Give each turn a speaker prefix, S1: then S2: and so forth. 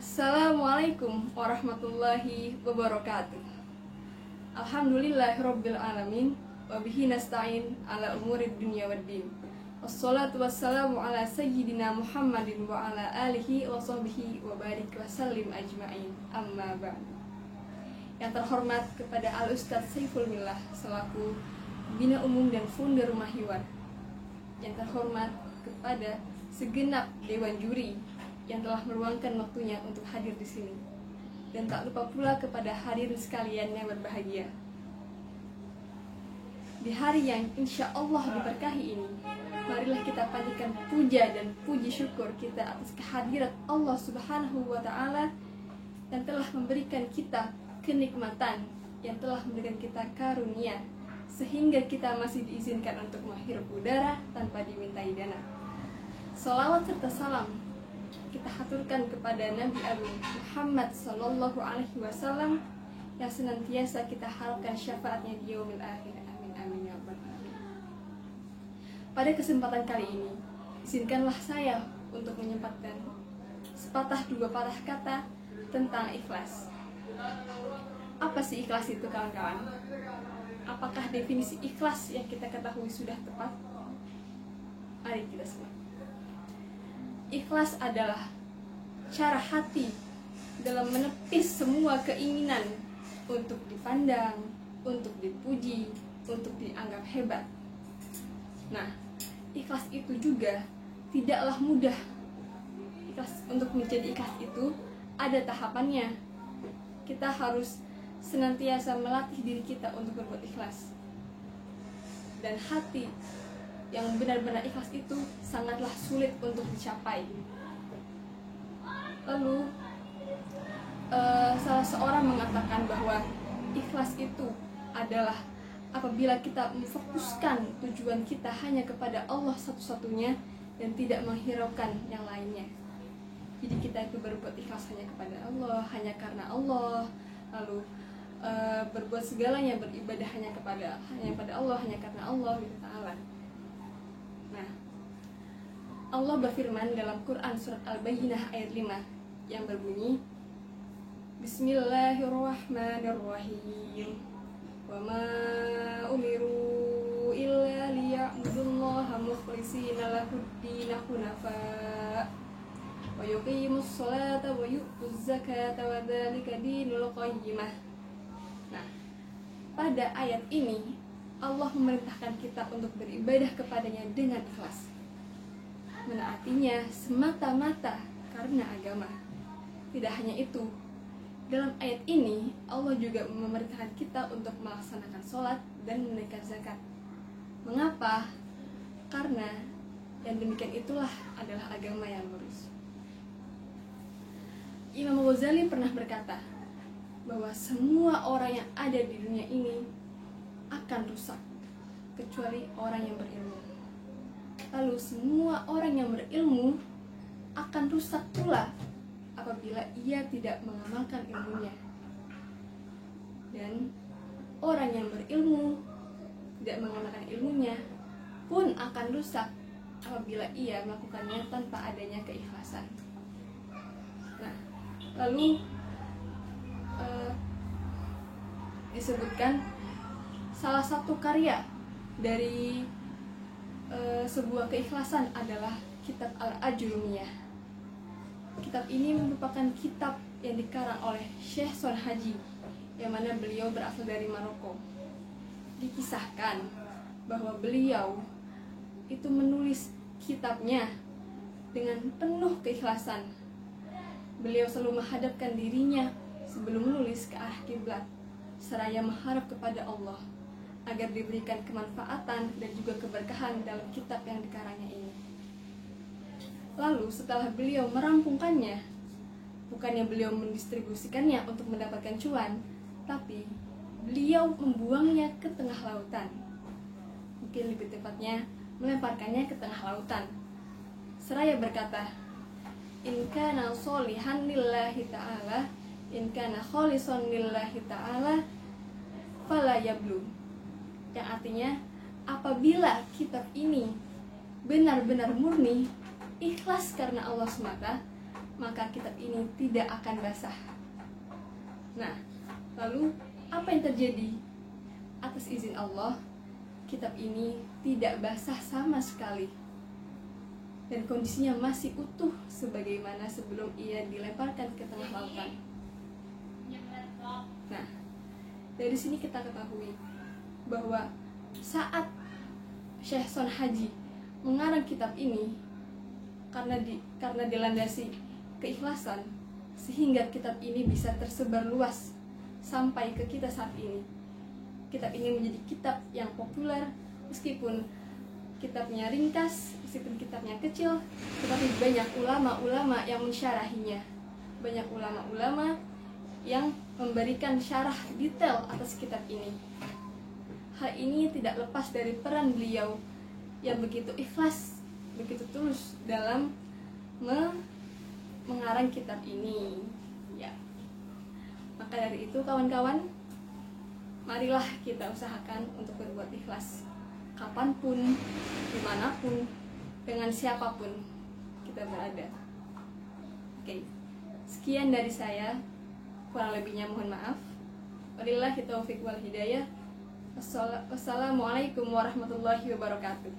S1: Assalamualaikum warahmatullahi wabarakatuh. Alhamdulillahirabbil alamin wa bihi nasta'in ala umurid dunya waddin. Wassalatu wassalamu ala sayyidina Muhammadin wa ala alihi wa sahbihi wa barik wa sallim ajma'in. Amma ba'd. Yang terhormat kepada Al-Ustadz Saiful Millah selaku Bina Umum dan Founder Rumah Hiwar. Yang terhormat kepada segenap dewan juri yang telah meluangkan waktunya untuk hadir di sini. Dan tak lupa pula kepada hadirin sekalian yang berbahagia. Di hari yang insya Allah diberkahi ini, marilah kita panjatkan puja dan puji syukur kita atas kehadirat Allah Subhanahu wa Ta'ala yang telah memberikan kita kenikmatan, yang telah memberikan kita karunia, sehingga kita masih diizinkan untuk menghirup udara tanpa dimintai dana. Salawat serta salam kita haturkan kepada Nabi Agung Muhammad Sallallahu Alaihi Wasallam yang senantiasa kita harapkan syafaatnya di yaumil akhir. Amin amin ya rabbal alamin. Pada kesempatan kali ini, izinkanlah saya untuk menyempatkan sepatah dua patah kata tentang ikhlas. Apa sih ikhlas itu, kawan-kawan? Apakah definisi ikhlas yang kita ketahui sudah tepat? Mari kita simak. Ikhlas adalah cara hati dalam menepis semua keinginan untuk dipandang, untuk dipuji, untuk dianggap hebat. Nah, ikhlas itu juga tidaklah mudah. Untuk menjadi ikhlas itu ada tahapannya. Kita harus senantiasa melatih diri kita untuk berbuat ikhlas. Dan hati yang benar-benar ikhlas itu sangatlah sulit untuk dicapai. Lalu salah seorang mengatakan bahwa ikhlas itu adalah apabila kita memfokuskan tujuan kita hanya kepada Allah satu-satunya dan tidak menghiraukan yang lainnya. Jadi kita itu berbuat ikhlas hanya kepada Allah, hanya karena Allah. Lalu berbuat segalanya, beribadah hanya pada Allah, hanya karena Allah Ta'ala. Nah, Allah berfirman dalam Quran surat Al-Bayyinah ayat 5 yang berbunyi, Bismillahirrahmanirrahim. Wa ma umiru illa liya'budullaha mukhlishina lahud-din hunafa wa yuqimus sholata wa yu'tuz zakata wa dzalika dinul qayyimah. Nah, pada ayat ini Allah memerintahkan kita untuk beribadah kepadanya dengan ikhlas, menaatinya semata-mata karena agama. Tidak hanya itu, dalam ayat ini Allah juga memerintahkan kita untuk melaksanakan sholat dan menunaikan zakat. Mengapa? Karena yang demikian itulah adalah agama yang lurus. Imam Ghazali pernah berkata bahwa semua orang yang ada di dunia ini akan rusak kecuali orang yang berilmu. Lalu semua orang yang berilmu akan rusak pula apabila ia tidak mengamalkan ilmunya. Dan orang yang berilmu tidak mengamalkan ilmunya pun akan rusak apabila ia melakukannya tanpa adanya keikhlasan. Nah, lalu disebutkan salah satu karya dari sebuah keikhlasan adalah kitab Al-Ajurumiyah. Kitab ini merupakan kitab yang dikarang oleh Syekh Son Haji, yang mana beliau berasal dari Maroko. Dikisahkan bahwa beliau itu menulis kitabnya dengan penuh keikhlasan. Beliau selalu menghadapkan dirinya sebelum menulis ke arah kiblat, seraya mengharap kepada Allah agar diberikan kemanfaatan dan juga keberkahan dalam kitab yang dikarangnya ini. Lalu setelah beliau merampungkannya, bukannya beliau mendistribusikannya untuk mendapatkan cuan, tapi beliau membuangnya ke tengah lautan. Mungkin lebih tepatnya melemparkannya ke tengah lautan, seraya berkata, In kana sholihan lillahi ta'ala, in kana kholison lillahi ta'ala, fala yablu. Yang artinya, apabila kitab ini benar-benar murni, ikhlas karena Allah semata, maka kitab ini tidak akan basah. Nah, lalu apa yang terjadi? Atas izin Allah, kitab ini tidak basah sama sekali, dan kondisinya masih utuh sebagaimana sebelum ia dilemparkan ke tengah lautan. Nah, dari sini kita ketahui bahwa saat Syekh Son Haji mengarang kitab ini karena dilandasi keikhlasan, sehingga kitab ini bisa tersebar luas sampai ke kita saat ini. Kitab ini menjadi kitab yang populer, meskipun kitabnya ringkas, meskipun kitabnya kecil, tetapi banyak ulama-ulama yang mensyarahinya. Banyak ulama-ulama yang memberikan syarah detail atas kitab ini. Hal ini tidak lepas dari peran beliau yang begitu ikhlas, begitu tulus dalam mengarang kitab ini. Ya. Maka dari itu kawan-kawan, marilah kita usahakan untuk berbuat ikhlas kapanpun, dimanapun, dengan siapapun kita berada. Oke, sekian dari saya. Kurang lebihnya mohon maaf. Wabillahi taufiq wal hidayah. Wassalamualaikum warahmatullahi wabarakatuh.